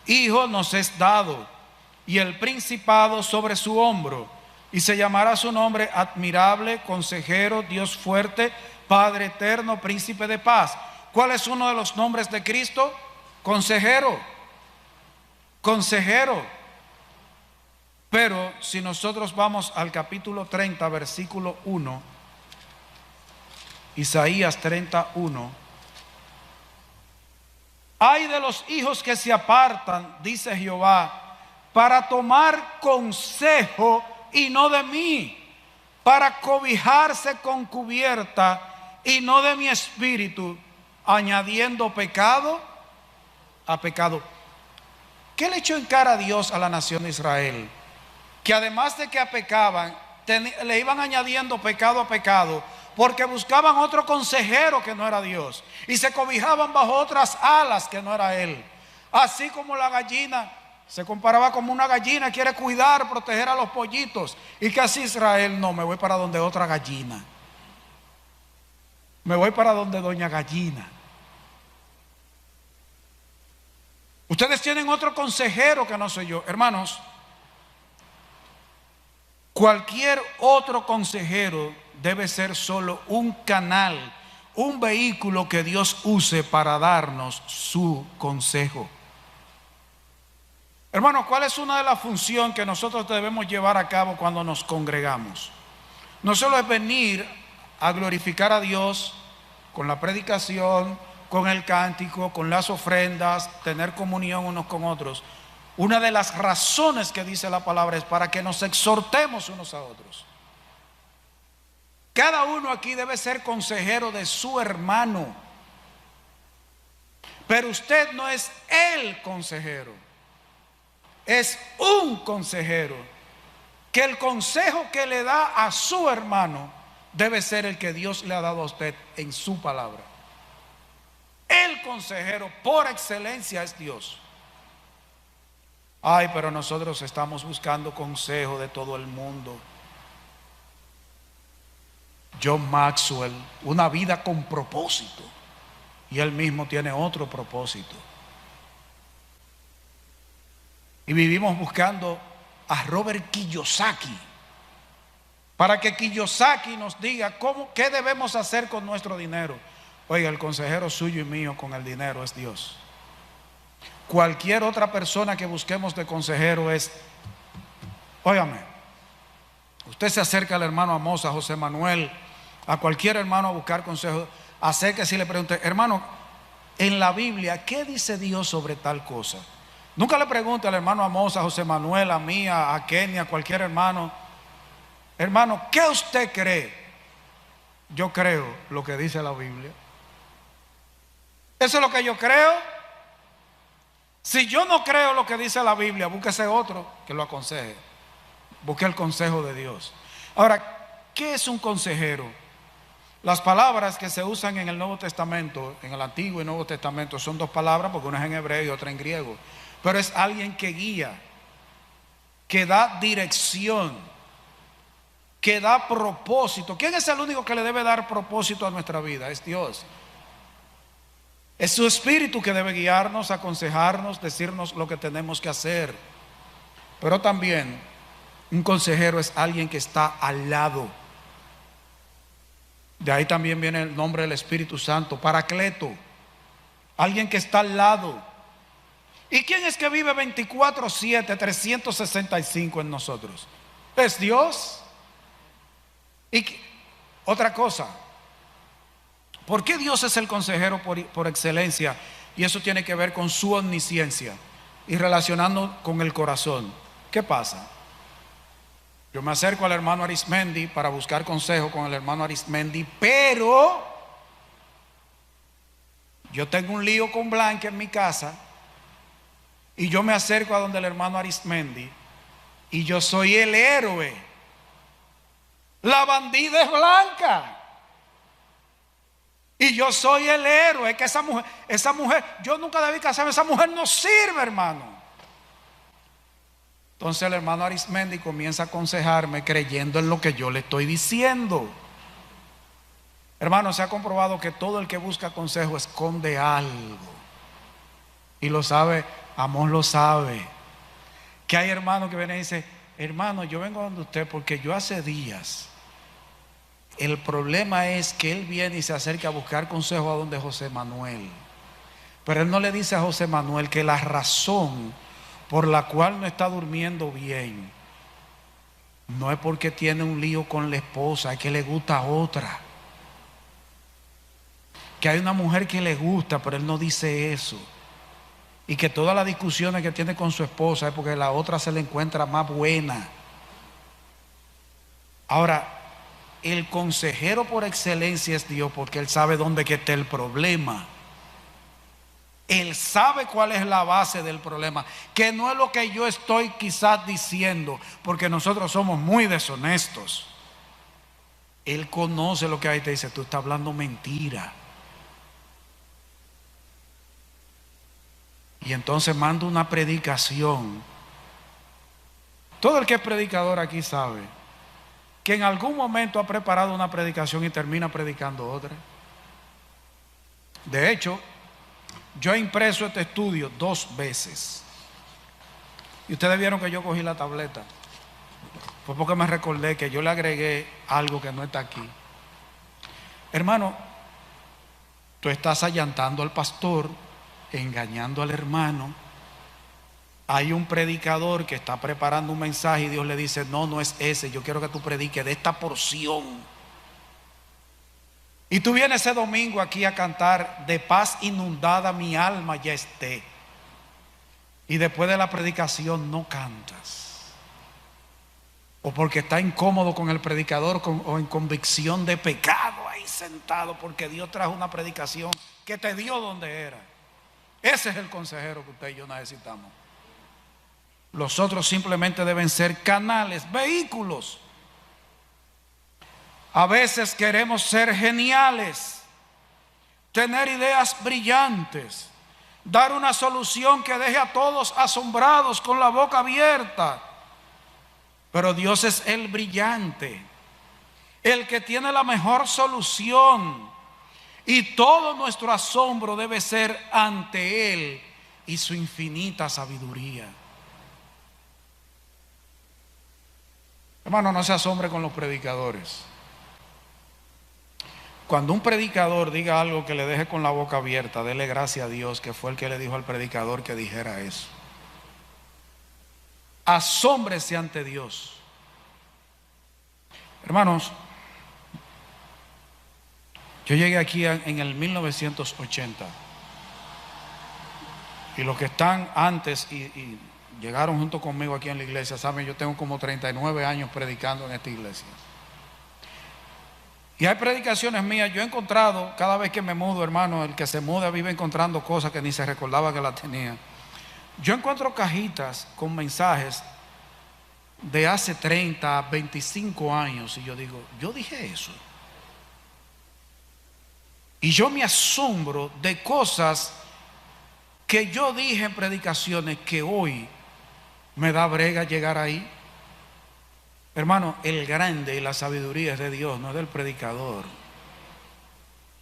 hijo nos es dado, y el principado sobre su hombro, y se llamará su nombre admirable, consejero, Dios fuerte, Padre eterno, príncipe de paz. ¿Cuál es uno de los nombres de Cristo? Consejero. Consejero. Pero si nosotros vamos al capítulo 30, versículo 1, Isaías 31, ay de los hijos que se apartan, dice Jehová, para tomar consejo y no de mí, para cobijarse con cubierta y no de mi espíritu, añadiendo pecado a pecado. ¿Qué le echó en cara a Dios a la nación de Israel? Que además de que pecaban, le iban añadiendo pecado a pecado, porque buscaban otro consejero que no era Dios, y se cobijaban bajo otras alas que no era Él. Así como la gallina se comparaba como una gallina, quiere cuidar, proteger a los pollitos, y que así Israel, no, me voy para donde otra gallina, me voy para donde doña gallina. Ustedes tienen otro consejero que no soy yo. Hermanos, cualquier otro consejero debe ser solo un canal, un vehículo que Dios use para darnos su consejo. Hermanos, ¿cuál es una de las funciones que nosotros debemos llevar a cabo cuando nos congregamos? No solo es venir a glorificar a Dios con la predicación, con el cántico, con las ofrendas, tener comunión unos con otros. Una de las razones que dice la palabra es para que nos exhortemos unos a otros. Cada uno aquí debe ser consejero de su hermano, pero usted no es el consejero, es un consejero, que el consejo que le da a su hermano debe ser el que Dios le ha dado a usted en su palabra. El consejero por excelencia es Dios. Ay, pero nosotros estamos buscando consejo de todo el mundo. John Maxwell, una vida con propósito, y él mismo tiene otro propósito. Y vivimos buscando a Robert Kiyosaki, para que Kiyosaki nos diga qué debemos hacer con nuestro dinero. Oiga, el consejero suyo y mío con el dinero es Dios. Cualquier otra persona que busquemos de consejero es, óigame, usted se acerca al hermano Amos, a José Manuel, a cualquier hermano a buscar consejo, acérquese y le pregunte, hermano, en la Biblia, ¿qué dice Dios sobre tal cosa? Nunca le pregunte al hermano Amos, a José Manuel, a mí, a Kenny, a cualquier hermano, hermano, ¿qué usted cree? Yo creo lo que dice la Biblia. Eso es lo que yo creo. Si yo no creo lo que dice la Biblia, búsquese otro que lo aconseje. Busque el consejo de Dios. Ahora, ¿qué es un consejero? Las palabras que se usan en el Nuevo Testamento, en el Antiguo y Nuevo Testamento, son dos palabras, porque una es en hebreo y otra en griego. Pero es alguien que guía, que da dirección, que da propósito. ¿Quién es el único que le debe dar propósito a nuestra vida? Es Dios. Es su Espíritu que debe guiarnos, aconsejarnos, decirnos lo que tenemos que hacer. Pero también un consejero es alguien que está al lado. De ahí también viene el nombre del Espíritu Santo, Paracleto. Alguien que está al lado. ¿Y quién es que vive 24/7, 365 en nosotros? Es Dios. Y otra cosa, ¿por qué Dios es el consejero por excelencia? Y eso tiene que ver con su omnisciencia. y relacionando con el corazón. ¿Qué pasa? Yo me acerco al hermano Arismendi para buscar consejo con el hermano Arismendi, pero yo tengo un lío con Blanca en mi casa y yo me acerco a donde el hermano Arismendi y yo soy el héroe. La bandida es Blanca y yo soy el héroe. Que esa mujer, yo nunca debí casarme, esa mujer no sirve, hermano. Entonces el hermano Arismendi comienza a aconsejarme creyendo en lo que yo le estoy diciendo. Hermano, se ha comprobado que todo el que busca consejo esconde algo. Y lo sabe, Amós lo sabe. Que hay hermanos que vienen y dicen: hermano, yo vengo donde usted porque yo hace días. El problema es que él viene y se acerca a buscar consejo a donde José Manuel. Pero él no le dice a José Manuel que la razón por la cual no está durmiendo bien no es porque tiene un lío con la esposa, es que le gusta a otra. Que hay una mujer que le gusta, pero él no dice eso. Y que todas las discusiones que tiene con su esposa es porque la otra se le encuentra más buena. Ahora, el consejero por excelencia es Dios, porque Él sabe dónde que está el problema. Él sabe cuál es la base del problema, que no es lo que yo estoy quizás diciendo, porque nosotros somos muy deshonestos. Él conoce lo que hay y te dice: tú estás hablando mentira. Y entonces manda una predicación. Todo el que es predicador aquí sabe que en algún momento ha preparado una predicación y termina predicando otra. De hecho, yo he impreso este estudio 2 veces. Y ustedes vieron que yo cogí la tableta. Fue porque me recordé que yo le agregué algo que no está aquí. Hermano, tú estás allantando al pastor, engañando al hermano. Hay un predicador que está preparando un mensaje y Dios le dice: no, no es ese, yo quiero que tú prediques de esta porción. Y tú vienes ese domingo aquí a cantar: de paz inundada mi alma ya esté. Y después de la predicación no cantas. O porque está incómodo con el predicador o en convicción de pecado ahí sentado, porque Dios trajo una predicación que te dio donde era. Ese es el consejero que usted y yo necesitamos. Los otros simplemente deben ser canales, vehículos. A veces queremos ser geniales, tener ideas brillantes, dar una solución que deje a todos asombrados con la boca abierta. Pero Dios es el brillante, el que tiene la mejor solución. Y todo nuestro asombro debe ser ante Él y su infinita sabiduría. Hermano, no se asombre con los predicadores. Cuando un predicador diga algo que le deje con la boca abierta, dele gracias a Dios que fue el que le dijo al predicador que dijera eso. Asómbrese ante Dios. Hermanos, yo llegué aquí en el 1980 y los que están antes y llegaron junto conmigo aquí en la iglesia saben, yo tengo como 39 años predicando en esta iglesia. Y hay predicaciones mías, yo he encontrado, cada vez que me mudo, hermano, el que se muda vive encontrando cosas que ni se recordaba que las tenía. Yo encuentro cajitas con mensajes de hace 30, 25 años y yo digo, yo dije eso. Y yo me asombro de cosas que yo dije en predicaciones que hoy me da brega llegar ahí. Hermano, el grande y la sabiduría es de Dios, no es del predicador,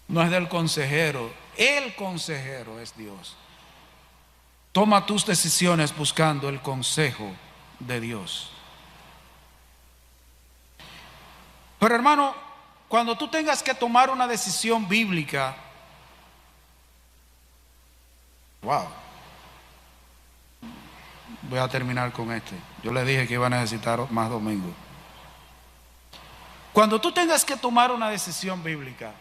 no es del consejero. El consejero es Dios. Toma tus decisiones buscando el consejo de Dios. Pero hermano, cuando tú tengas que tomar una decisión bíblica, wow, voy a terminar con este. Yo le dije que iba a necesitar más domingos. Cuando tú tengas que tomar una decisión bíblica,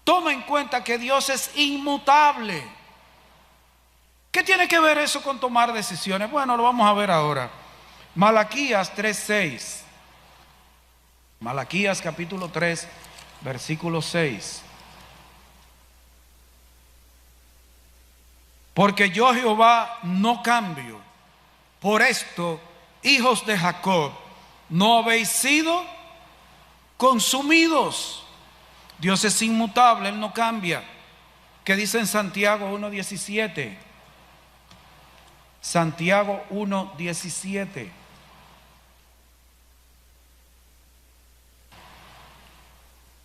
toma en cuenta que Dios es inmutable. ¿Qué tiene que ver eso con tomar decisiones? Bueno, lo vamos a ver ahora. Malaquías 3:6. Malaquías capítulo 3, versículo 6. Porque yo, Jehová, no cambio. Por esto, hijos de Jacob, no habéis sido consumidos. Dios es inmutable, Él no cambia. ¿Qué dice en Santiago 1:17? Santiago 1:17.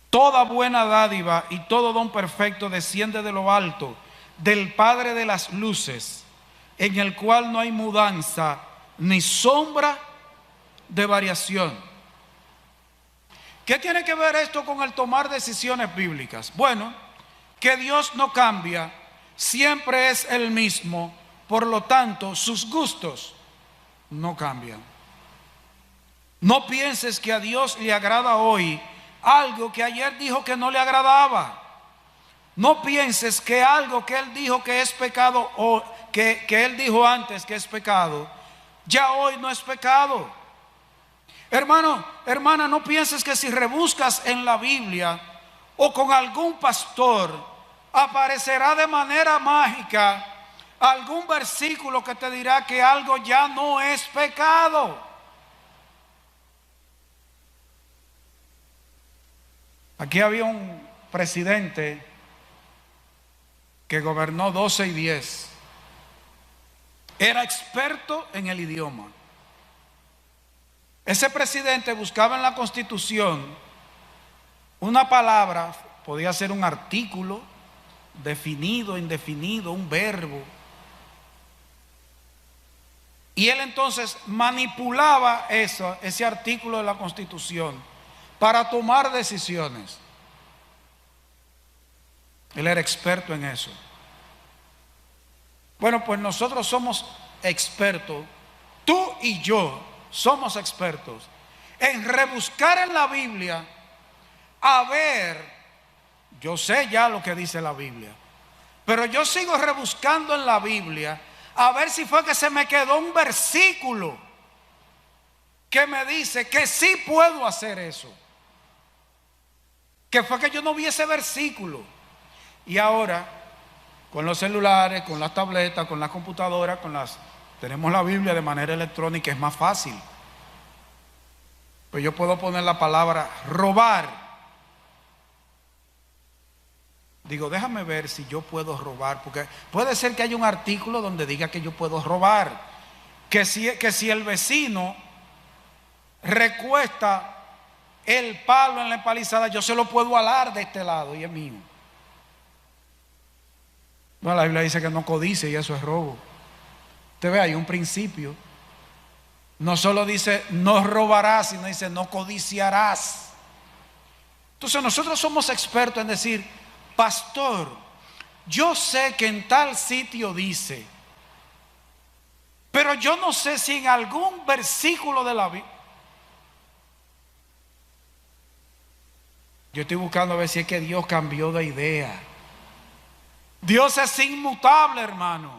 Toda buena dádiva y todo don perfecto desciende de lo alto, del Padre de las luces, en el cual no hay mudanza ni sombra de variación. ¿Qué tiene que ver esto con el tomar decisiones bíblicas? Bueno, que Dios no cambia, siempre es el mismo, por lo tanto, sus gustos no cambian. No pienses que a Dios le agrada hoy algo que ayer dijo que no le agradaba. No pienses que algo que Él dijo que es pecado o que Él dijo antes que es pecado, ya hoy no es pecado. Hermano, hermana, no pienses que si rebuscas en la Biblia o con algún pastor aparecerá de manera mágica algún versículo que te dirá que algo ya no es pecado. Aquí había un presidente que gobernó 12 y 10. Era experto en el idioma. Ese presidente buscaba en la Constitución una palabra, podía ser un artículo, definido, indefinido, un verbo. Y él entonces manipulaba ese artículo de la Constitución para tomar decisiones. Él era experto en eso. Bueno, pues nosotros somos expertos, tú y yo somos expertos en rebuscar en la Biblia a ver, yo sé ya lo que dice la Biblia, pero yo sigo rebuscando en la Biblia a ver si fue que se me quedó un versículo que me dice que sí puedo hacer eso, que fue que yo no vi ese versículo. Y ahora, con los celulares, con las tabletas, con las computadoras, tenemos la Biblia de manera electrónica, es más fácil. Pues yo puedo poner la palabra robar. Digo, déjame ver si yo puedo robar, porque puede ser que haya un artículo donde diga que yo puedo robar, que si el vecino recuesta el palo en la empalizada, yo se lo puedo alar de este lado y es mío. No, la Biblia dice que no codice y eso es robo. Usted ve, hay un principio. No solo dice no robarás, sino dice no codiciarás. Entonces nosotros somos expertos en decir, pastor, yo sé que en tal sitio dice, pero yo no sé si en algún versículo de la Biblia. Yo estoy buscando a ver si es que Dios cambió de idea. Dios es inmutable, hermano.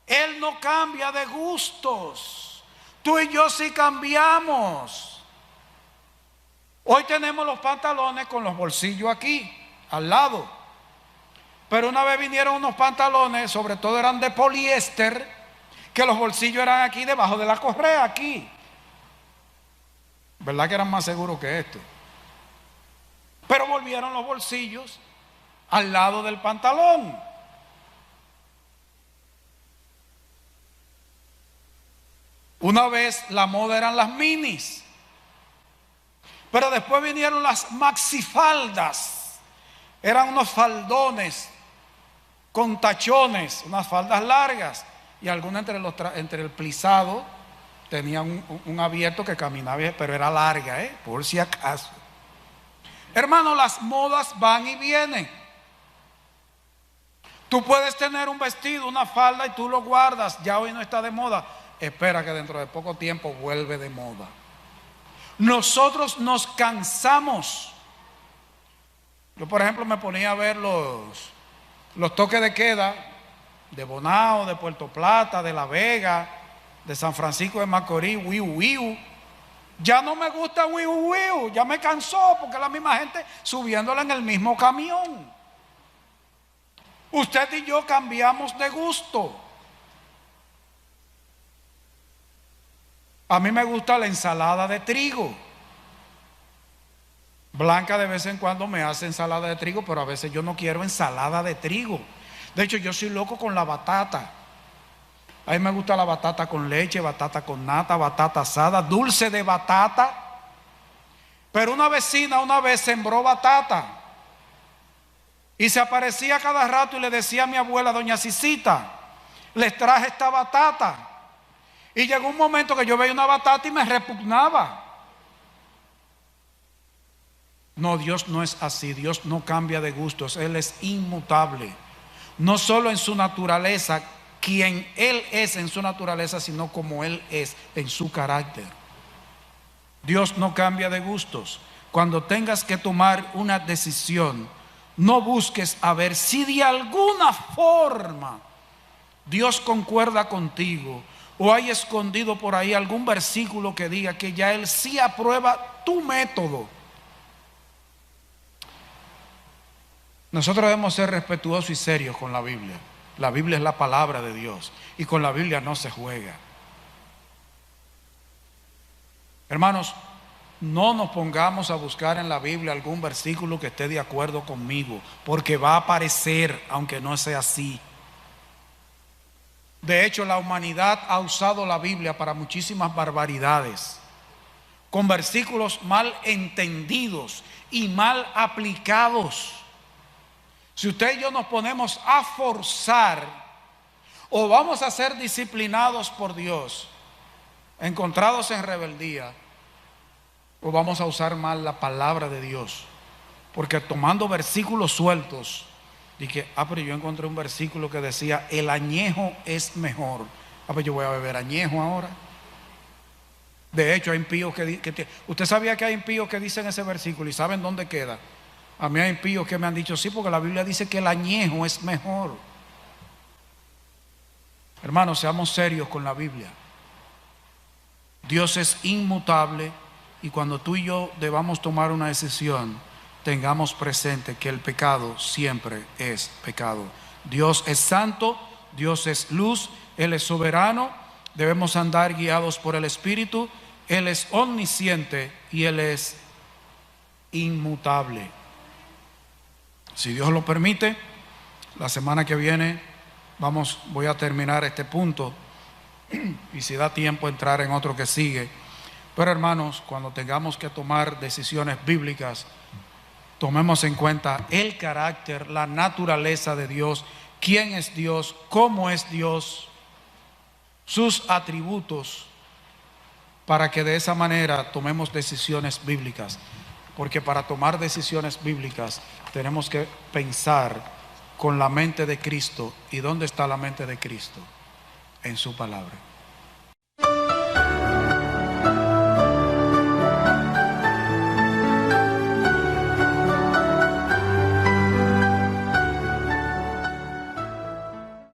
Él no cambia de gustos. Tú y yo sí cambiamos. Hoy tenemos los pantalones con los bolsillos aquí, al lado. Pero una vez vinieron unos pantalones, sobre todo eran de poliéster, que los bolsillos eran aquí debajo de la correa, aquí. ¿Verdad que eran más seguros que esto? Pero volvieron los bolsillos al lado del pantalón. Una vez la moda eran las minis, pero después vinieron las maxifaldas. Eran unos faldones con tachones, unas faldas largas, y algunas entre el plisado tenían un abierto que caminaba, pero era larga, por si acaso. Hermano, las modas van y vienen. Tú puedes tener un vestido, una falda y tú lo guardas, ya hoy no está de moda. Espera que dentro de poco tiempo vuelve de moda. Nosotros nos cansamos. Yo, por ejemplo, me ponía a ver los toques de queda de Bonao, de Puerto Plata, de La Vega, de San Francisco de Macorís, Wiu Wiu. Ya no me gusta Wiu Wiu, ya me cansó porque es la misma gente subiéndola en el mismo camión. Usted y yo cambiamos de gusto. A mí me gusta la ensalada de trigo. Blanca de vez en cuando me hace ensalada de trigo, pero a veces yo no quiero ensalada de trigo. De hecho, yo soy loco con la batata. A mí me gusta la batata con leche, batata con nata, batata asada, dulce de batata. Pero una vecina una vez sembró batata y se aparecía cada rato y le decía a mi abuela, doña Cicita, les traje esta batata. Y llegó un momento que yo veía una batata y me repugnaba. No, Dios no es así. Dios no cambia de gustos. Él es inmutable. No solo en su naturaleza, quien Él es en su naturaleza, sino como Él es en su carácter. Dios no cambia de gustos. Cuando tengas que tomar una decisión, no busques a ver si de alguna forma Dios concuerda contigo o hay escondido por ahí algún versículo que diga que ya Él sí aprueba tu método. Nosotros debemos ser respetuosos y serios con la Biblia. La Biblia es la palabra de Dios y con la Biblia no se juega. Hermanos, no nos pongamos a buscar en la Biblia algún versículo que esté de acuerdo conmigo, porque va a aparecer aunque no sea así. De hecho, la humanidad ha usado la Biblia para muchísimas barbaridades, con versículos mal entendidos y mal aplicados. Si usted y yo nos ponemos a forzar o vamos a ser disciplinados por Dios, encontrados en rebeldía, o vamos a usar mal la palabra de Dios, porque tomando versículos sueltos, dije, pero yo encontré un versículo que decía, el añejo es mejor. Pues yo voy a beber añejo ahora. De hecho, hay impíos que usted sabía que hay impíos que dicen ese versículo y saben dónde queda. A mí hay impíos que me han dicho, sí, porque la Biblia dice que el añejo es mejor. Hermanos, seamos serios con la Biblia. Dios es inmutable y cuando tú y yo debamos tomar una decisión, tengamos presente que el pecado siempre es pecado. Dios es santo, Dios es luz, Él es soberano, debemos andar guiados por el Espíritu, Él es omnisciente y Él es inmutable. Si Dios lo permite, la semana que viene voy a terminar este punto y si da tiempo entrar en otro que sigue. Pero hermanos, cuando tengamos que tomar decisiones bíblicas, tomemos en cuenta el carácter, la naturaleza de Dios, quién es Dios, cómo es Dios, sus atributos, para que de esa manera tomemos decisiones bíblicas. Porque para tomar decisiones bíblicas tenemos que pensar con la mente de Cristo. ¿Y dónde está la mente de Cristo? En su palabra.